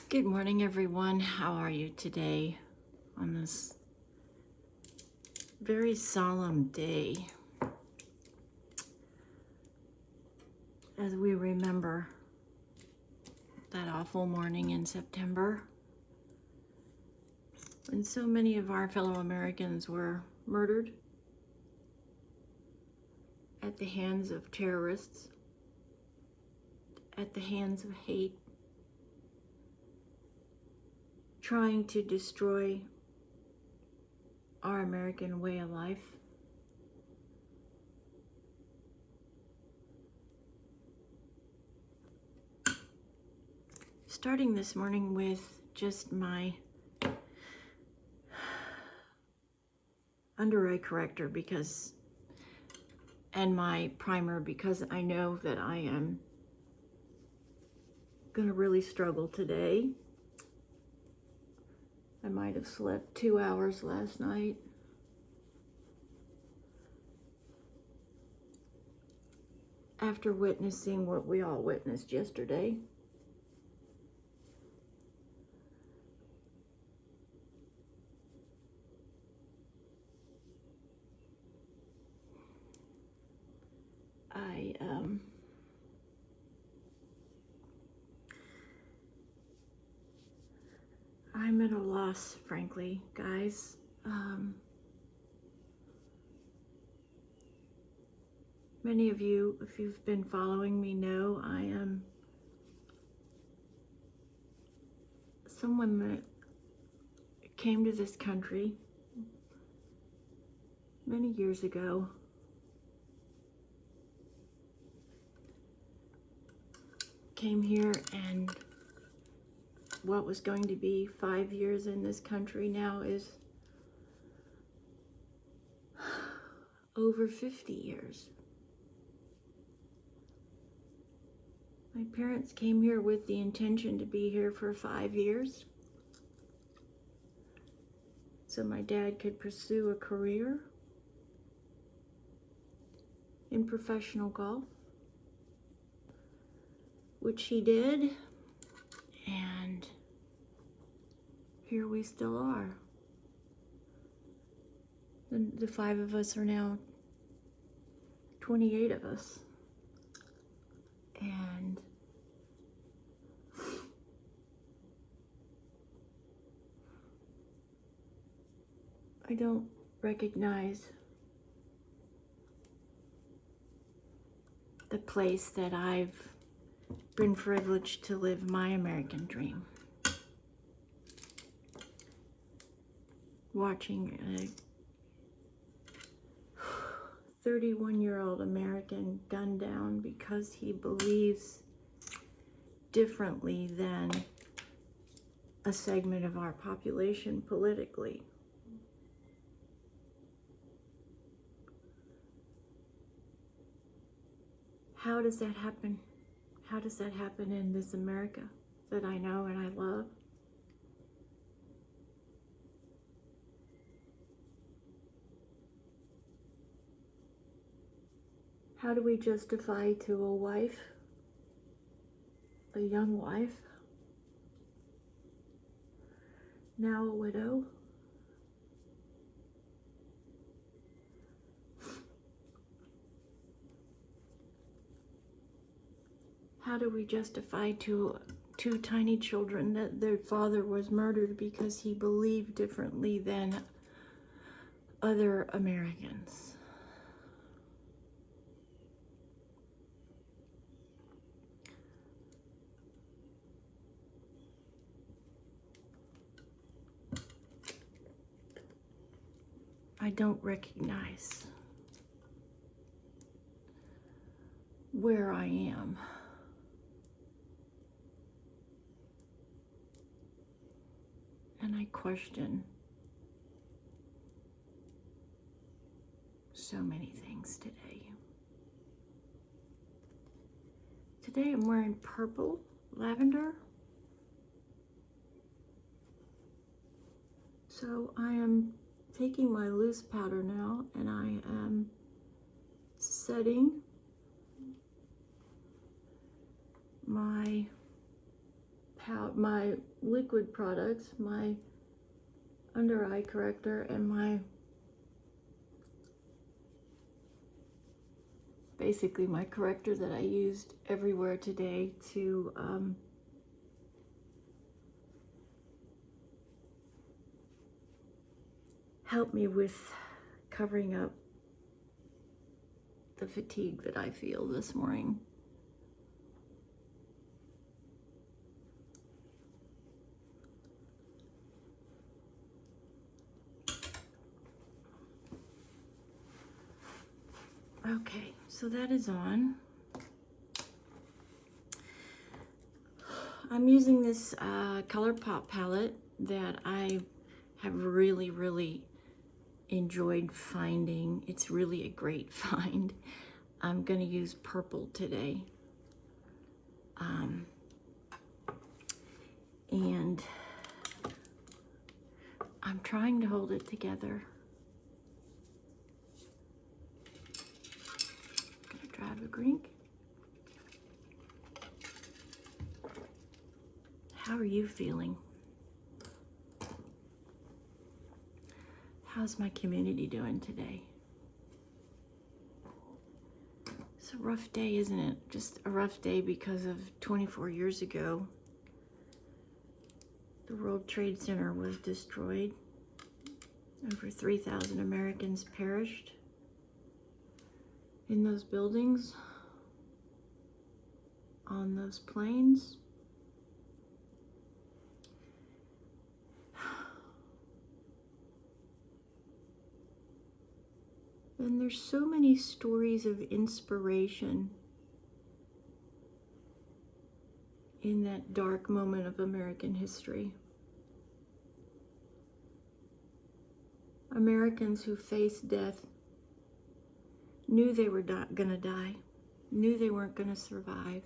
Good morning, everyone. How are you today on this very solemn day as we remember that awful morning in September when so many of our fellow Americans were murdered at the hands of terrorists, at the hands of hate, trying to destroy our American way of life. Starting this morning with just my under eye corrector and my primer because I know that I am gonna really struggle today. I might have slept 2 hours last night. After witnessing what we all witnessed yesterday. I'm at a loss, frankly, guys. Many of you, if you've been following me, know I am someone that came to this country many years ago. Came here and what was going to be 5 years in this country now is over 50 years. My parents came here with the intention to be here for 5 years, so my dad could pursue a career in professional golf, which he did, and here we still are. The 5 of us are now 28 of us. And I don't recognize the place that I've been privileged to live my American dream. Watching a 31-year-old American gunned down because he believes differently than a segment of our population politically. How does that happen? How does that happen in this America that I know and I love? How do we justify to a wife, a young wife, now a widow, how do we justify to two tiny children that their father was murdered because he believed differently than other Americans? I don't recognize where I am. And I question so many things today. Today I'm wearing purple, lavender. So I am taking my loose powder now and I am setting my my liquid products, my under eye corrector, and my basically my corrector that I used everywhere today to help me with covering up the fatigue that I feel this morning. Okay, so that is on. I'm using this ColourPop palette that I have really enjoyed finding. It's really a great find. I'm going to use purple today. And I'm trying to hold it together. Gonna grab a drink. How are you feeling? How's my community doing today? It's a rough day, isn't it? Just a rough day because of 24 years ago, the World Trade Center was destroyed. Over 3,000 Americans perished in those buildings, on those planes. And there's so many stories of inspiration in that dark moment of American history. Americans who faced death knew they were gonna die, knew they weren't gonna survive,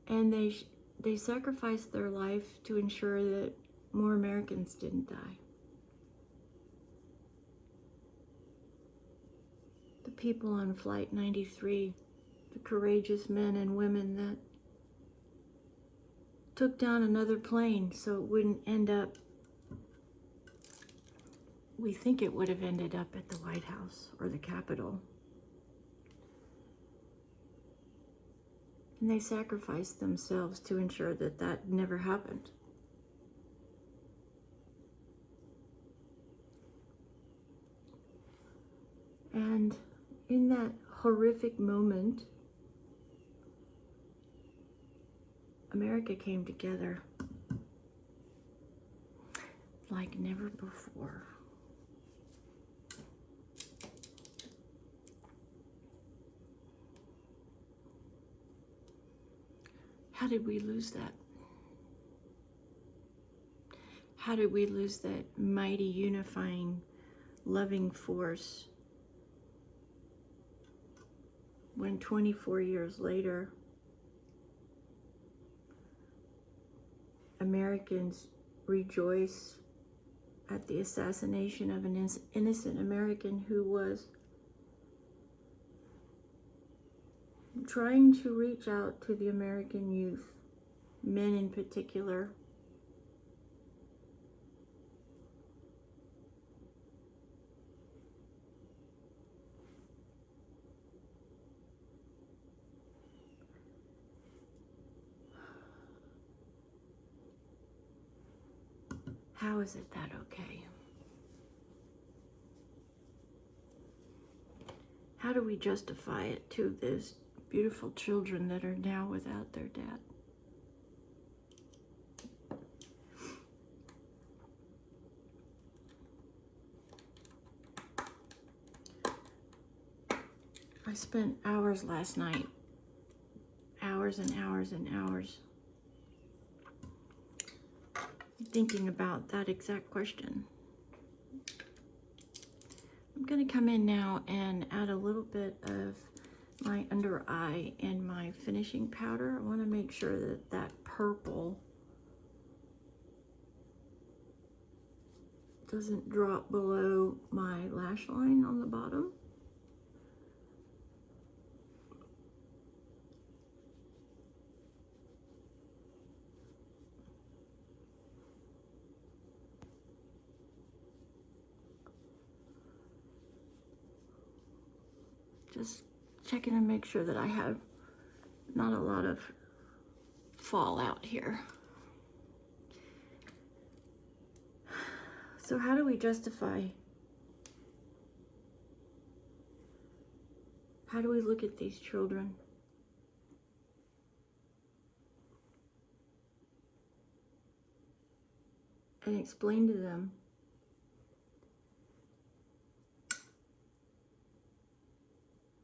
and they sacrificed their life to ensure that more Americans didn't die. The people on Flight 93, the courageous men and women that took down another plane so it wouldn't end up, we think it would have ended up at the White House or the Capitol. And they sacrificed themselves to ensure that that never happened. And in that horrific moment, America came together like never before. How did we lose that? How did we lose that mighty, unifying, loving force when 24 years later, Americans rejoice at the assassination of an innocent American who was trying to reach out to the American youth, men in particular, how is it that okay? How do we justify it to those beautiful children that are now without their dad? I spent hours last night, hours and hours and hours, thinking about that exact question. I'm going to come in now and add a little bit of my under eye and my finishing powder. I want to make sure that that purple doesn't drop below my lash line on the bottom. Just checking to make sure that I have not a lot of fallout here. So how do we justify? How do we look at these children? And explain to them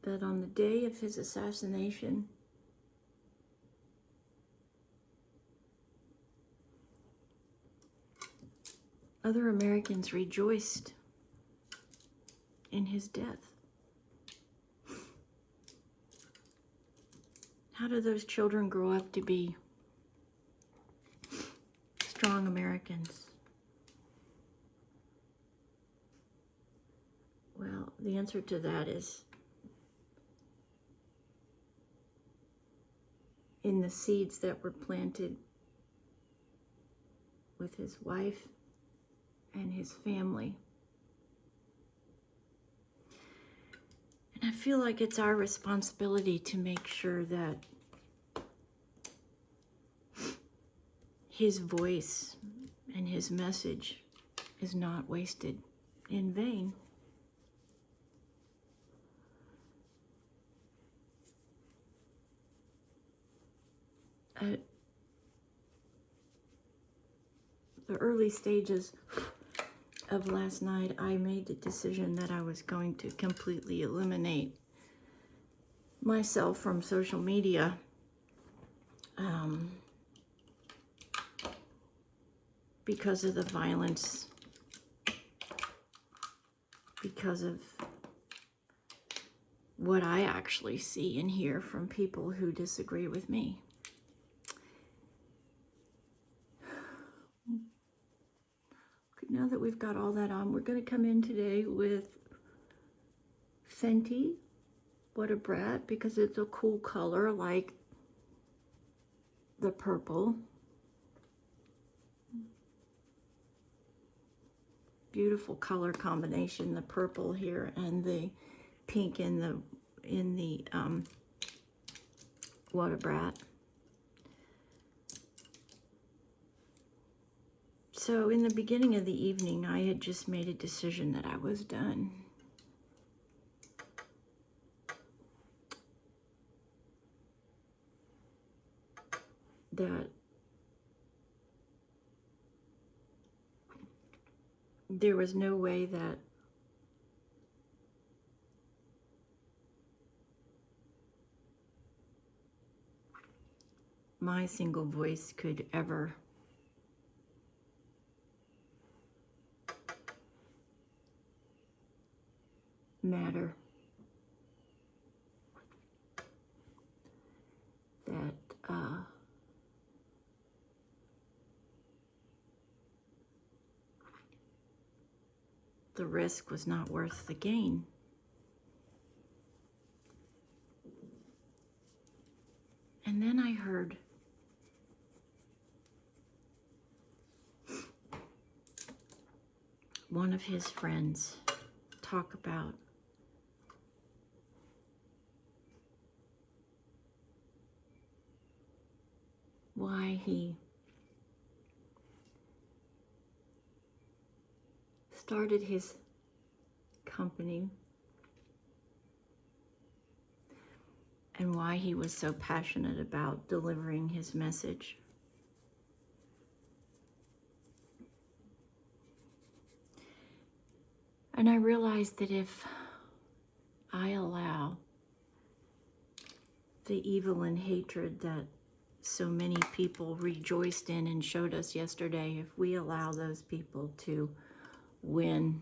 that on the day of his assassination, other Americans rejoiced in his death? How do those children grow up to be strong Americans? Well, the answer to that is in the seeds that were planted with his wife and his family. And I feel like it's our responsibility to make sure that his voice and his message is not wasted in vain. At the early stages of last night, I made the decision that I was going to completely eliminate myself from social media. Because of the violence, because of what I actually see and hear from people who disagree with me. Now that we've got all that on, we're going to come in today with Fenty, What a Brat, because it's a cool color like the purple. Beautiful color combination, the purple here and the pink in the What a Brat. So in the beginning of the evening, I had just made a decision that I was done. That there was no way that my single voice could ever matter. That the risk was not worth the gain. And then I heard one of his friends talk about why he started his company and why he was so passionate about delivering his message. And I realized that if I allow the evil and hatred that so many people rejoiced in and showed us yesterday, if we allow those people to win,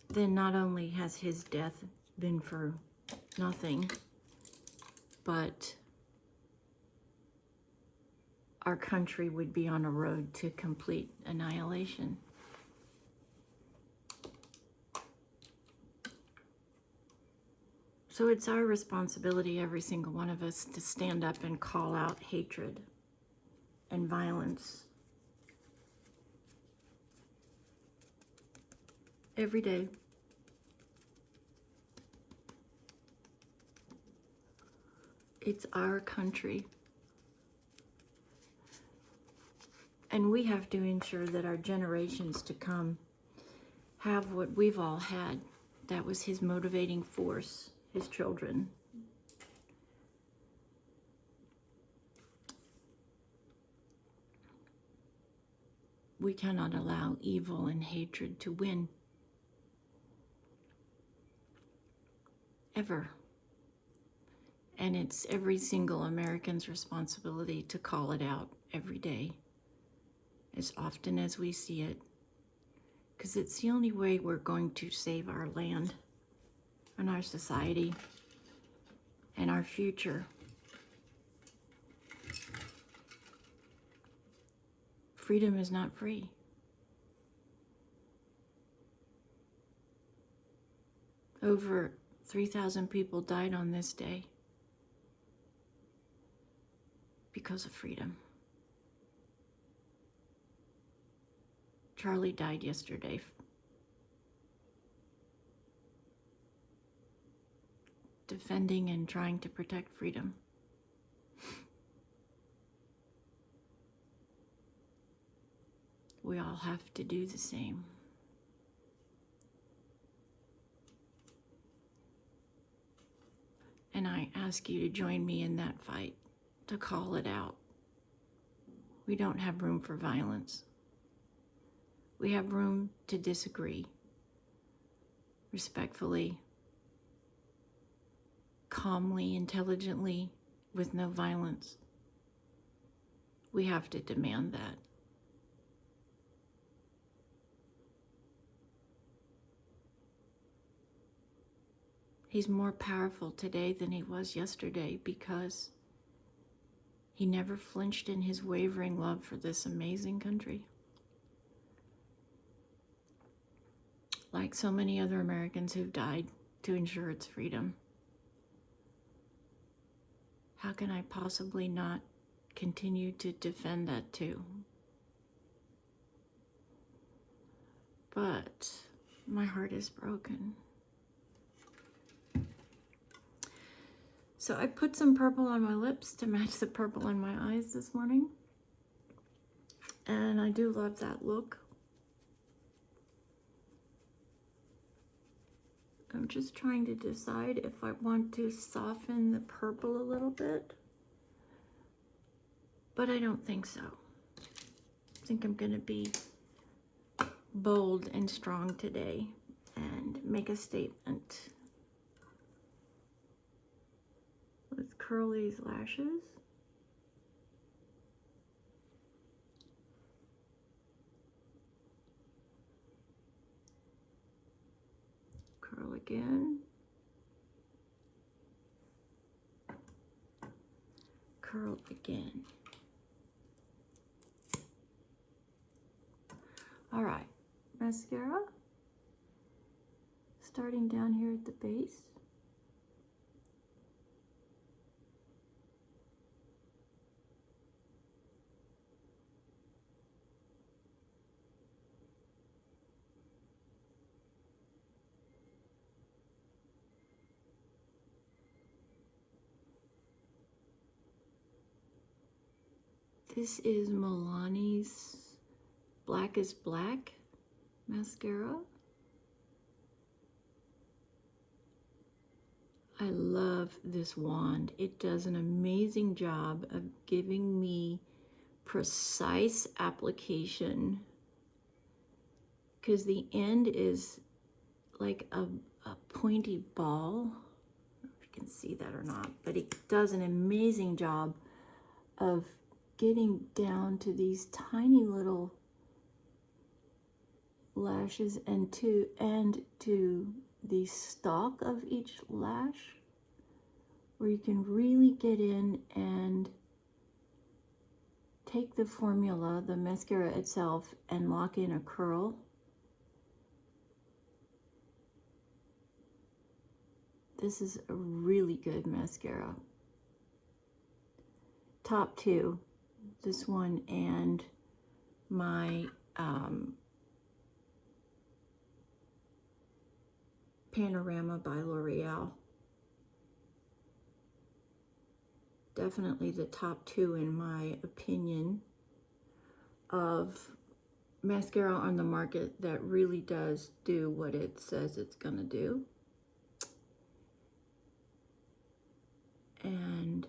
then not only has his death been for nothing, but our country would be on a road to complete annihilation. So it's our responsibility, every single one of us, to stand up and call out hatred and violence every day. It's our country. And we have to ensure that our generations to come have what we've all had. That was his motivating force, his children. We cannot allow evil and hatred to win. Ever. And it's every single American's responsibility to call it out every day, as often as we see it, because it's the only way we're going to save our land and our society and our future. Freedom is not free. Over 3,000 people died on this day because of freedom. Charlie died yesterday. Defending and trying to protect freedom. We all have to do the same. And I ask you to join me in that fight, to call it out. We don't have room for violence. We have room to disagree, respectfully, calmly, intelligently, with no violence. We have to demand that. He's more powerful today than he was yesterday because he never flinched in his wavering love for this amazing country. Like so many other Americans who've died to ensure its freedom. How can I possibly not continue to defend that too? But my heart is broken. So I put some purple on my lips to match the purple in my eyes this morning. And I do love that look. I'm just trying to decide if I want to soften the purple a little bit. But I don't think so. I think I'm going to be bold and strong today and make a statement. Let's curl these lashes. Curl again. Curl again. All right, mascara. Starting down here at the base. This is Milani's Black is Black mascara. I love this wand. It does an amazing job of giving me precise application because the end is like a pointy ball. I don't know if you can see that or not, but it does an amazing job of getting down to these tiny little lashes and to the stalk of each lash, where you can really get in and take the formula, the mascara itself, and lock in a curl. This is a really good mascara. Top two, this one and my Panorama by L'Oreal. Definitely the top two, in my opinion, of mascara on the market that really does do what it says it's gonna do. And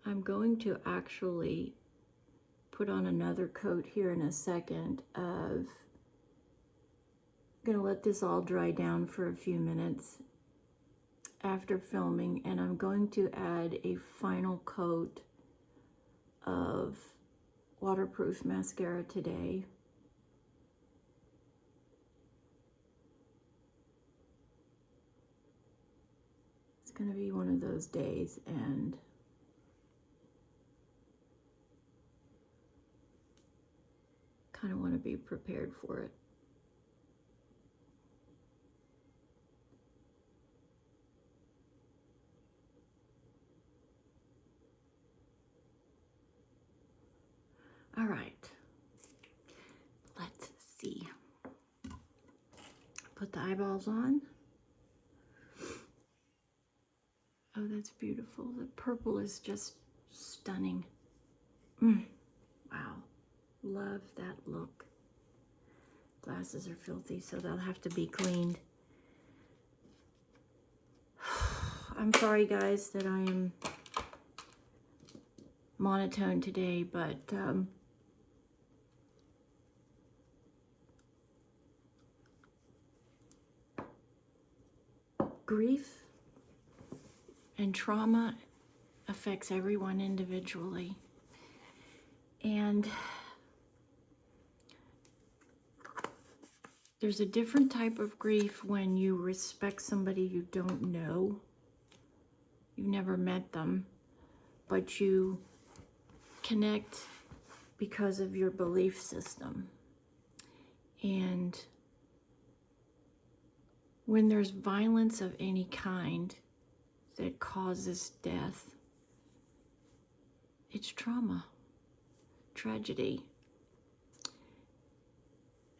I'm going to actually put on another coat here in a second of, I'm gonna let this all dry down for a few minutes after filming, and I'm going to add a final coat of waterproof mascara today. It's gonna be one of those days, and kind of want to be prepared for it. All right, let's see. Put the eyeballs on. Oh, that's beautiful. The purple is just stunning. Wow, love that look. Glasses are filthy, so they'll have to be cleaned. I'm sorry, guys, that I am monotone today, but grief and trauma affects everyone individually. And there's a different type of grief when you respect somebody you don't know. You've never met them, but you connect because of your belief system. And when there's violence of any kind that causes death, it's trauma, tragedy.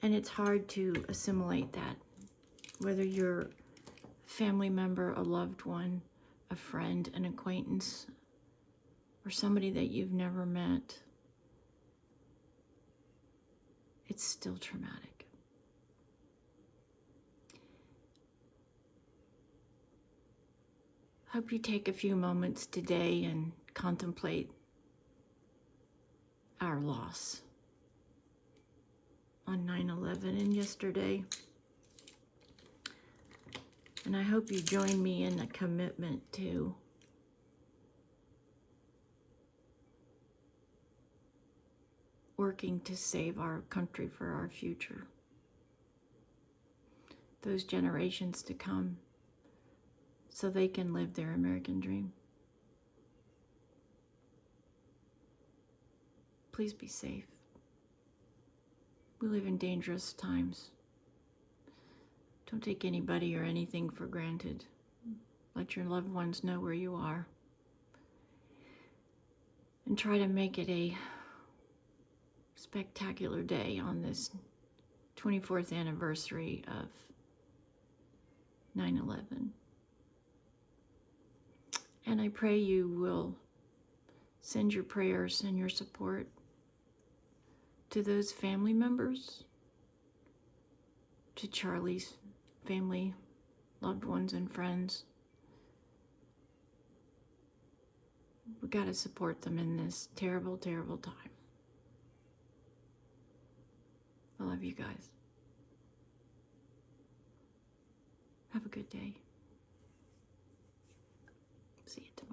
And it's hard to assimilate that, whether you're a family member, a loved one, a friend, an acquaintance, or somebody that you've never met. It's still traumatic. Hope you take a few moments today and contemplate our loss on 9/11 and yesterday. And I hope you join me in the commitment to working to save our country for our future, those generations to come, so they can live their American dream. Please be safe. We live in dangerous times. Don't take anybody or anything for granted. Let your loved ones know where you are. And try to make it a spectacular day on this 24th anniversary of 9/11. And I pray you will send your prayers and your support to those family members, to Charlie's family, loved ones, and friends. We got to support them in this terrible, terrible time. I love you guys. Have a good day. See you tomorrow.